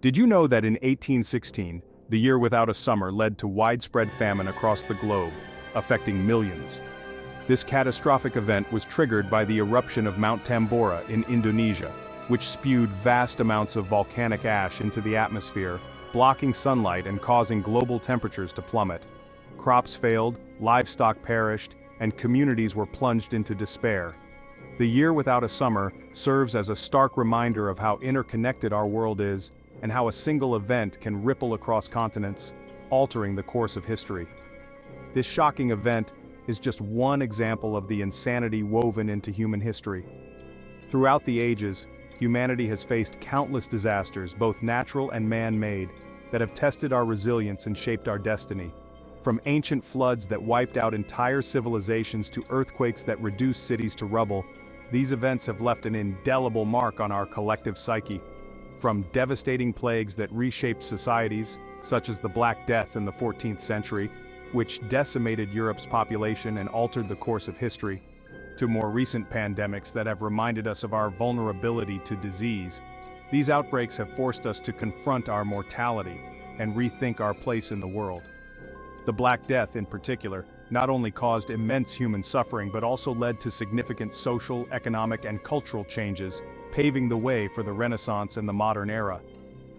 Did you know that in 1816, the year without a summer led to widespread famine across the globe, affecting millions? This catastrophic event was triggered by the eruption of Mount Tambora in Indonesia, which spewed vast amounts of volcanic ash into the atmosphere, blocking sunlight and causing global temperatures to plummet. Crops failed, livestock perished, and communities were plunged into despair. The year without a summer serves as a stark reminder of how interconnected our world is, and how a single event can ripple across continents, altering the course of history. This shocking event is just one example of the insanity woven into human history. Throughout the ages, humanity has faced countless disasters, both natural and man-made, that have tested our resilience and shaped our destiny. From ancient floods that wiped out entire civilizations to earthquakes that reduced cities to rubble, these events have left an indelible mark on our collective psyche. From devastating plagues that reshaped societies, such as the Black Death in the 14th century, which decimated Europe's population and altered the course of history, to more recent pandemics that have reminded us of our vulnerability to disease. These outbreaks have forced us to confront our mortality and rethink our place in the world. The Black Death, in particular, not only caused immense human suffering but also led to significant social, economic, and cultural changes, paving the way for the Renaissance and the modern era.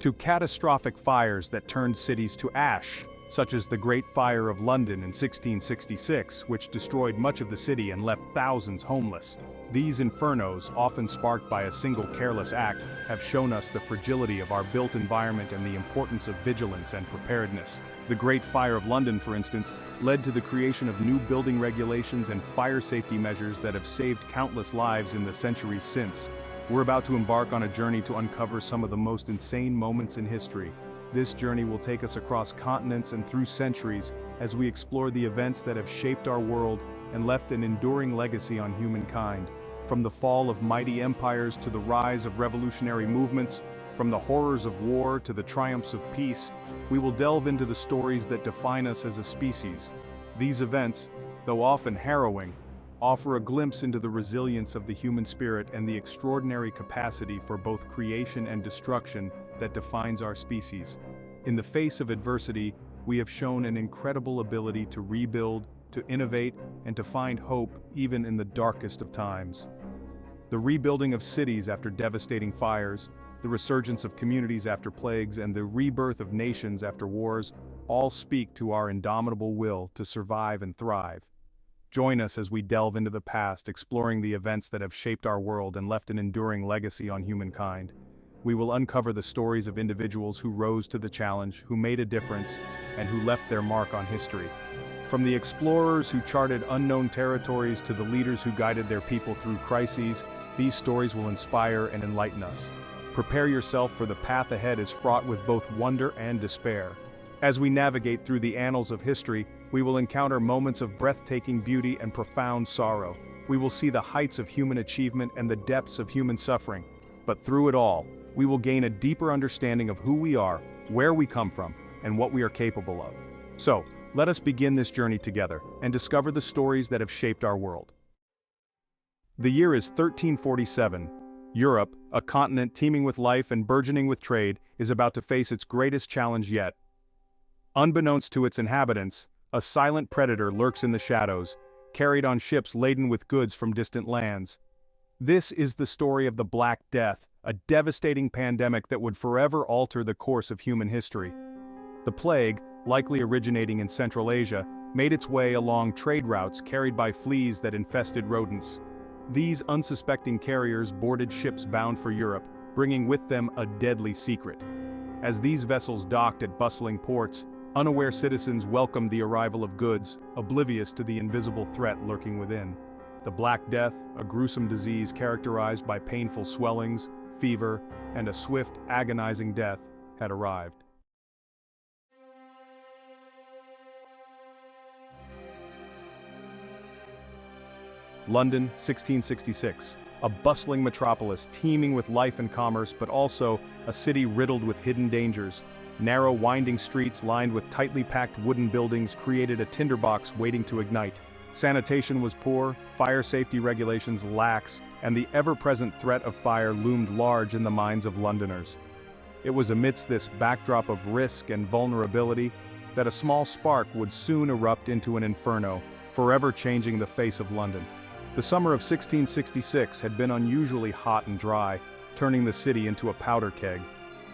To catastrophic fires that turned cities to ash, such as the Great Fire of London in 1666, which destroyed much of the city and left thousands homeless. These infernos, often sparked by a single careless act, have shown us the fragility of our built environment and the importance of vigilance and preparedness. The Great Fire of London, for instance, led to the creation of new building regulations and fire safety measures that have saved countless lives in the centuries since. We're about to embark on a journey to uncover some of the most insane moments in history. This journey will take us across continents and through centuries as we explore the events that have shaped our world and left an enduring legacy on humankind. From the fall of mighty empires to the rise of revolutionary movements, from the horrors of war to the triumphs of peace, we will delve into the stories that define us as a species. These events, though often harrowing, offer a glimpse into the resilience of the human spirit and the extraordinary capacity for both creation and destruction that defines our species. In the face of adversity, we have shown an incredible ability to rebuild, to innovate, and to find hope even in the darkest of times. The rebuilding of cities after devastating fires, the resurgence of communities after plagues, and the rebirth of nations after wars all speak to our indomitable will to survive and thrive. Join us as we delve into the past, exploring the events that have shaped our world and left an enduring legacy on humankind. We will uncover the stories of individuals who rose to the challenge, who made a difference, and who left their mark on history. From the explorers who charted unknown territories to the leaders who guided their people through crises, these stories will inspire and enlighten us. Prepare yourself, for the path ahead is fraught with both wonder and despair. As we navigate through the annals of history, we will encounter moments of breathtaking beauty and profound sorrow. We will see the heights of human achievement and the depths of human suffering. But through it all, we will gain a deeper understanding of who we are, where we come from, and what we are capable of. So, let us begin this journey together and discover the stories that have shaped our world. The year is 1347. Europe, a continent teeming with life and burgeoning with trade, is about to face its greatest challenge yet. Unbeknownst to its inhabitants, a silent predator lurks in the shadows, carried on ships laden with goods from distant lands. This is the story of the Black Death, a devastating pandemic that would forever alter the course of human history. The plague, likely originating in Central Asia, made its way along trade routes carried by fleas that infested rodents. These unsuspecting carriers boarded ships bound for Europe, bringing with them a deadly secret. As these vessels docked at bustling ports, unaware citizens welcomed the arrival of goods, oblivious to the invisible threat lurking within. The Black Death, a gruesome disease characterized by painful swellings, fever, and a swift, agonizing death, had arrived. London, 1666. A bustling metropolis teeming with life and commerce, but also a city riddled with hidden dangers. Narrow, winding streets lined with tightly packed wooden buildings created a tinderbox waiting to ignite. Sanitation was poor, fire safety regulations lax, and the ever-present threat of fire loomed large in the minds of Londoners. It was amidst this backdrop of risk and vulnerability that a small spark would soon erupt into an inferno, forever changing the face of London. The summer of 1666 had been unusually hot and dry, turning the city into a powder keg.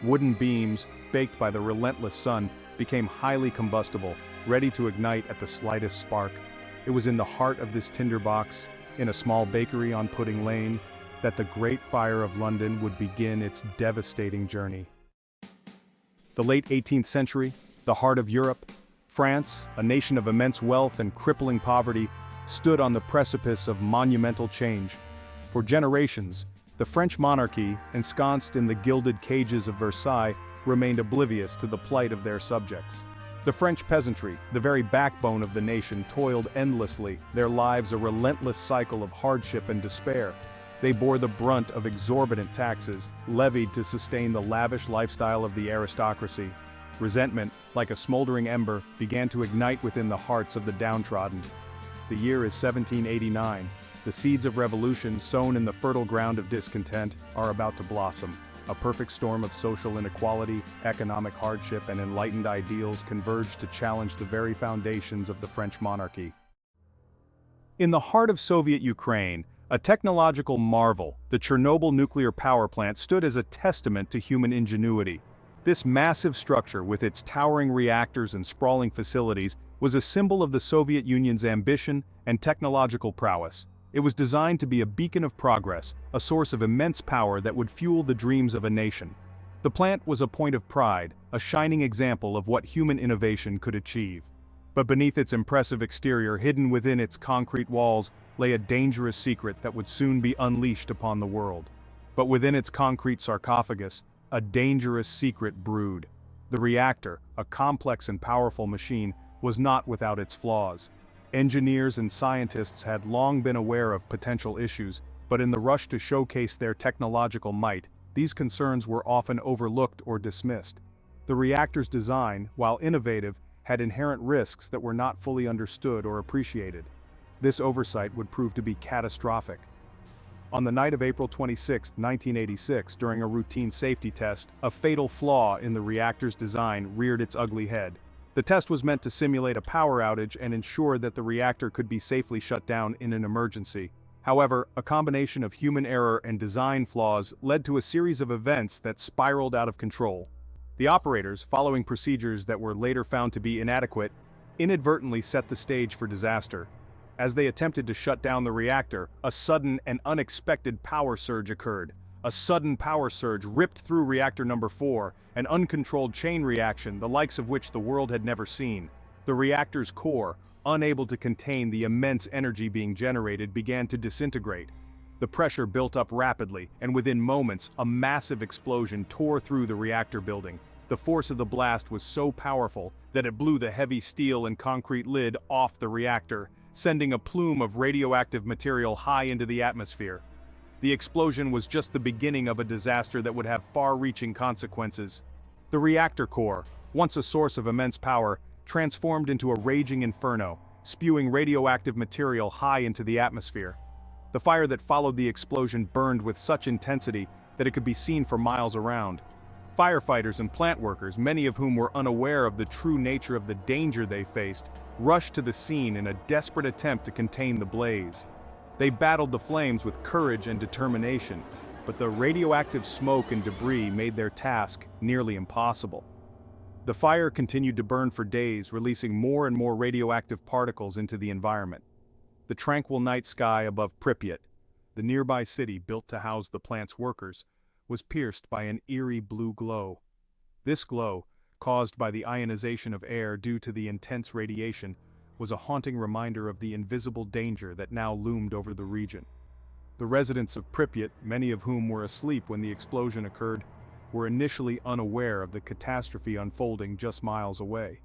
Wooden beams, baked by the relentless sun, became highly combustible, ready to ignite at the slightest spark. It was in the heart of this tinderbox, in a small bakery on Pudding Lane, that the Great Fire of London would begin its devastating journey. The late 18th century, the heart of Europe, France, a nation of immense wealth and crippling poverty, stood on the precipice of monumental change. For generations, the French monarchy, ensconced in the gilded cages of Versailles, remained oblivious to the plight of their subjects. The French peasantry, the very backbone of the nation, toiled endlessly, their lives a relentless cycle of hardship and despair. They bore the brunt of exorbitant taxes, levied to sustain the lavish lifestyle of the aristocracy. Resentment, like a smoldering ember, began to ignite within the hearts of the downtrodden. The year is 1789. The seeds of revolution sown in the fertile ground of discontent are about to blossom. A perfect storm of social inequality, economic hardship, and enlightened ideals converged to challenge the very foundations of the French monarchy. In the heart of Soviet Ukraine, a technological marvel, the Chernobyl nuclear power plant stood as a testament to human ingenuity. This massive structure, with its towering reactors and sprawling facilities, was a symbol of the Soviet Union's ambition and technological prowess. It was designed to be a beacon of progress, a source of immense power that would fuel the dreams of a nation. The plant was a point of pride, a shining example of what human innovation could achieve. But beneath its impressive exterior, hidden within its concrete walls, lay a dangerous secret that would soon be unleashed upon the world. But within its concrete sarcophagus, a dangerous secret brewed. The reactor, a complex and powerful machine, was not without its flaws. Engineers and scientists had long been aware of potential issues, but in the rush to showcase their technological might, these concerns were often overlooked or dismissed. The reactor's design, while innovative, had inherent risks that were not fully understood or appreciated. This oversight would prove to be catastrophic. On the night of April 26, 1986, during a routine safety test, a fatal flaw in the reactor's design reared its ugly head. The test was meant to simulate a power outage and ensure that the reactor could be safely shut down in an emergency. However, a combination of human error and design flaws led to a series of events that spiraled out of control. The operators, following procedures that were later found to be inadequate, inadvertently set the stage for disaster. As they attempted to shut down the reactor, a sudden and unexpected power surge occurred. A sudden power surge ripped through reactor number 4, an uncontrolled chain reaction the likes of which the world had never seen. The reactor's core, unable to contain the immense energy being generated, began to disintegrate. The pressure built up rapidly, and within moments, a massive explosion tore through the reactor building. The force of the blast was so powerful that it blew the heavy steel and concrete lid off the reactor, sending a plume of radioactive material high into the atmosphere. The explosion was just the beginning of a disaster that would have far-reaching consequences. The reactor core, once a source of immense power, transformed into a raging inferno, spewing radioactive material high into the atmosphere. The fire that followed the explosion burned with such intensity that it could be seen for miles around. Firefighters and plant workers, many of whom were unaware of the true nature of the danger they faced, rushed to the scene in a desperate attempt to contain the blaze. They battled the flames with courage and determination, but the radioactive smoke and debris made their task nearly impossible. The fire continued to burn for days, releasing more and more radioactive particles into the environment. The tranquil night sky above Pripyat, the nearby city built to house the plant's workers, was pierced by an eerie blue glow. This glow, caused by the ionization of air due to the intense radiation, was a haunting reminder of the invisible danger that now loomed over the region. The residents of Pripyat, many of whom were asleep when the explosion occurred, were initially unaware of the catastrophe unfolding just miles away.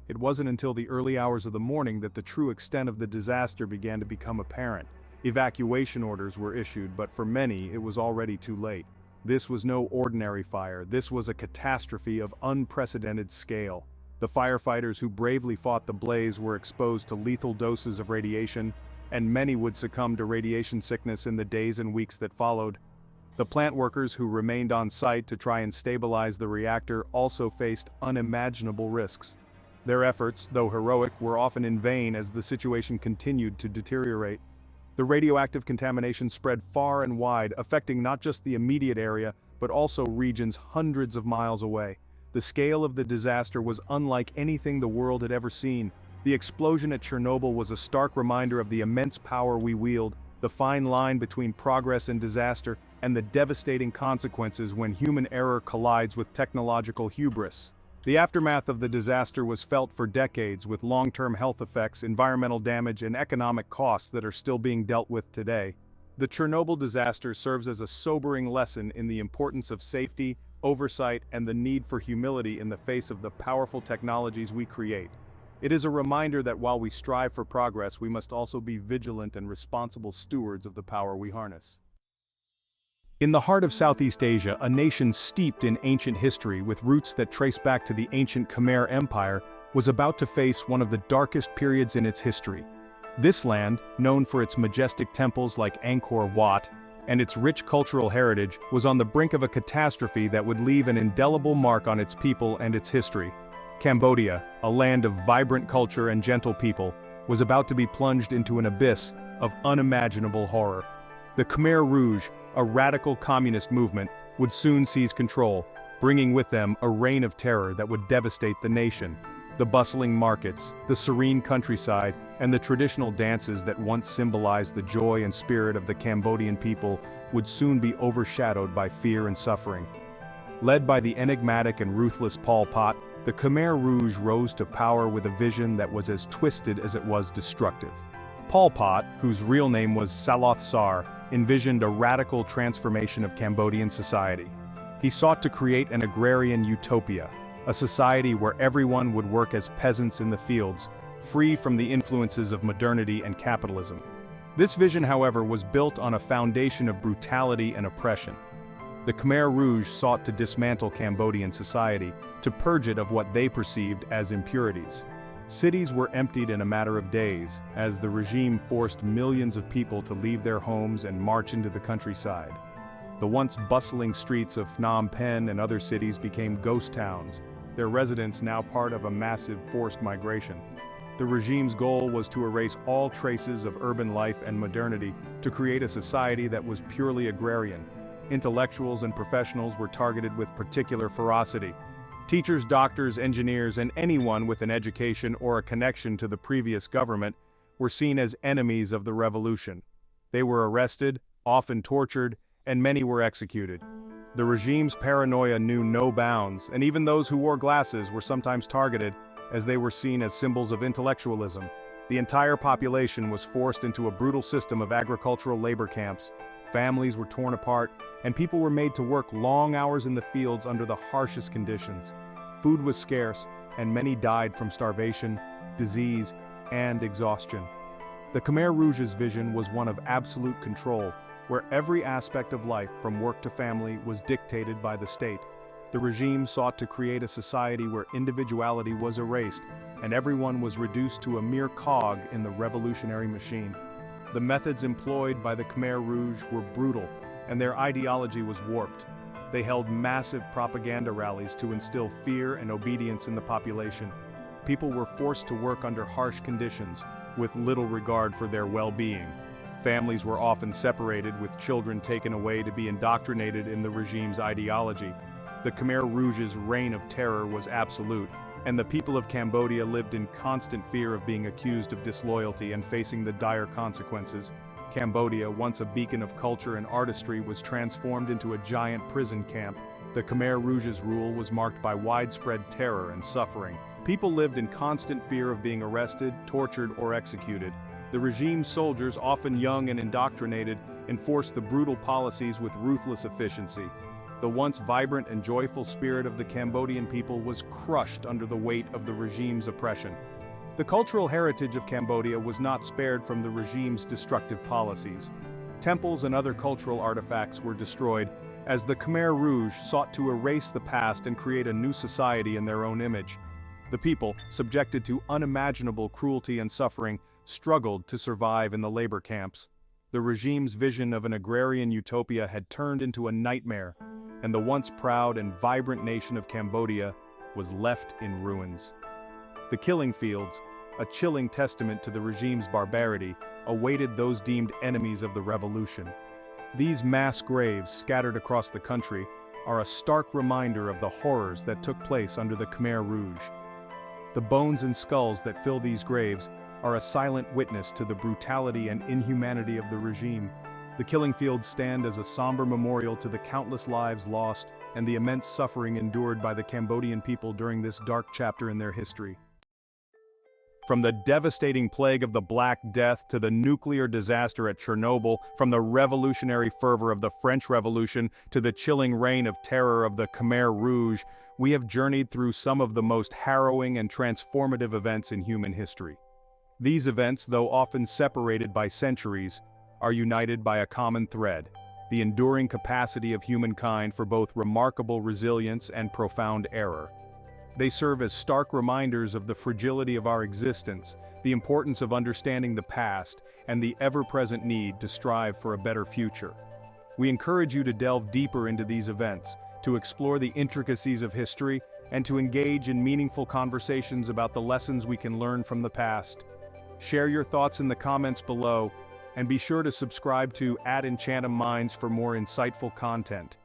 It wasn't until the early hours of the morning that the true extent of the disaster began to become apparent. Evacuation orders were issued, but for many it was already too late. This was no ordinary fire, this was a catastrophe of unprecedented scale. The firefighters who bravely fought the blaze were exposed to lethal doses of radiation, and many would succumb to radiation sickness in the days and weeks that followed. The plant workers who remained on site to try and stabilize the reactor also faced unimaginable risks. Their efforts, though heroic, were often in vain as the situation continued to deteriorate. The radioactive contamination spread far and wide, affecting not just the immediate area, but also regions hundreds of miles away. The scale of the disaster was unlike anything the world had ever seen. The explosion at Chernobyl was a stark reminder of the immense power we wield, the fine line between progress and disaster, and the devastating consequences when human error collides with technological hubris. The aftermath of the disaster was felt for decades, with long-term health effects, environmental damage, and economic costs that are still being dealt with today. The Chernobyl disaster serves as a sobering lesson in the importance of safety, oversight, and the need for humility in the face of the powerful technologies we create. It is a reminder that while we strive for progress, we must also be vigilant and responsible stewards of the power we harness. In the heart of Southeast Asia, a nation steeped in ancient history with roots that trace back to the ancient Khmer Empire, was about to face one of the darkest periods in its history. This land, known for its majestic temples like Angkor Wat, and its rich cultural heritage, was on the brink of a catastrophe that would leave an indelible mark on its people and its history. Cambodia, a land of vibrant culture and gentle people, was about to be plunged into an abyss of unimaginable horror. The Khmer Rouge, a radical communist movement, would soon seize control, bringing with them a reign of terror that would devastate the nation. The bustling markets, the serene countryside, and the traditional dances that once symbolized the joy and spirit of the Cambodian people would soon be overshadowed by fear and suffering. Led by the enigmatic and ruthless Pol Pot, the Khmer Rouge rose to power with a vision that was as twisted as it was destructive. Pol Pot, whose real name was Saloth Sar, envisioned a radical transformation of Cambodian society. He sought to create an agrarian utopia, a society where everyone would work as peasants in the fields, free from the influences of modernity and capitalism. This vision, however, was built on a foundation of brutality and oppression. The Khmer Rouge sought to dismantle Cambodian society, to purge it of what they perceived as impurities. Cities were emptied in a matter of days, as the regime forced millions of people to leave their homes and march into the countryside. The once bustling streets of Phnom Penh and other cities became ghost towns, their residents now part of a massive forced migration. The regime's goal was to erase all traces of urban life and modernity, to create a society that was purely agrarian. Intellectuals and professionals were targeted with particular ferocity. Teachers, doctors, engineers, and anyone with an education or a connection to the previous government were seen as enemies of the revolution. They were arrested, often tortured, and many were executed. The regime's paranoia knew no bounds, and even those who wore glasses were sometimes targeted, as they were seen as symbols of intellectualism. The entire population was forced into a brutal system of agricultural labor camps. Families were torn apart, and people were made to work long hours in the fields under the harshest conditions. Food was scarce, and many died from starvation, disease, and exhaustion. The Khmer Rouge's vision was one of absolute control, where every aspect of life, from work to family, was dictated by the state. The regime sought to create a society where individuality was erased, and everyone was reduced to a mere cog in the revolutionary machine. The methods employed by the Khmer Rouge were brutal, and their ideology was warped. They held massive propaganda rallies to instill fear and obedience in the population. People were forced to work under harsh conditions, with little regard for their well-being. Families were often separated, with children taken away to be indoctrinated in the regime's ideology. The Khmer Rouge's reign of terror was absolute, and the people of Cambodia lived in constant fear of being accused of disloyalty and facing the dire consequences. Cambodia, once a beacon of culture and artistry, was transformed into a giant prison camp. The Khmer Rouge's rule was marked by widespread terror and suffering. People lived in constant fear of being arrested, tortured, or executed. The regime's soldiers, often young and indoctrinated, enforced the brutal policies with ruthless efficiency. The once vibrant and joyful spirit of the Cambodian people was crushed under the weight of the regime's oppression. The cultural heritage of Cambodia was not spared from the regime's destructive policies. Temples and other cultural artifacts were destroyed, as the Khmer Rouge sought to erase the past and create a new society in their own image. The people, subjected to unimaginable cruelty and suffering, struggled to survive in the labor camps. the regime's vision of an agrarian utopia had turned into a nightmare, and the once proud and vibrant nation of Cambodia was left in ruins. The killing fields, a chilling testament to the regime's barbarity, awaited those deemed enemies of the revolution. These mass graves scattered across the country are a stark reminder of the horrors that took place under the Khmer Rouge. The bones and skulls that fill these graves are a silent witness to the brutality and inhumanity of the regime. The killing fields stand as a somber memorial to the countless lives lost and the immense suffering endured by the Cambodian people during this dark chapter in their history. From the devastating plague of the Black Death to the nuclear disaster at Chernobyl, from the revolutionary fervor of the French Revolution to the chilling reign of terror of the Khmer Rouge, we have journeyed through some of the most harrowing and transformative events in human history. These events, though often separated by centuries, are united by a common thread: the enduring capacity of humankind for both remarkable resilience and profound error. They serve as stark reminders of the fragility of our existence, the importance of understanding the past, and the ever-present need to strive for a better future. We encourage you to delve deeper into these events, to explore the intricacies of history, and to engage in meaningful conversations about the lessons we can learn from the past. Share your thoughts in the comments below, and be sure to subscribe to @EnchantumMinds for more insightful content.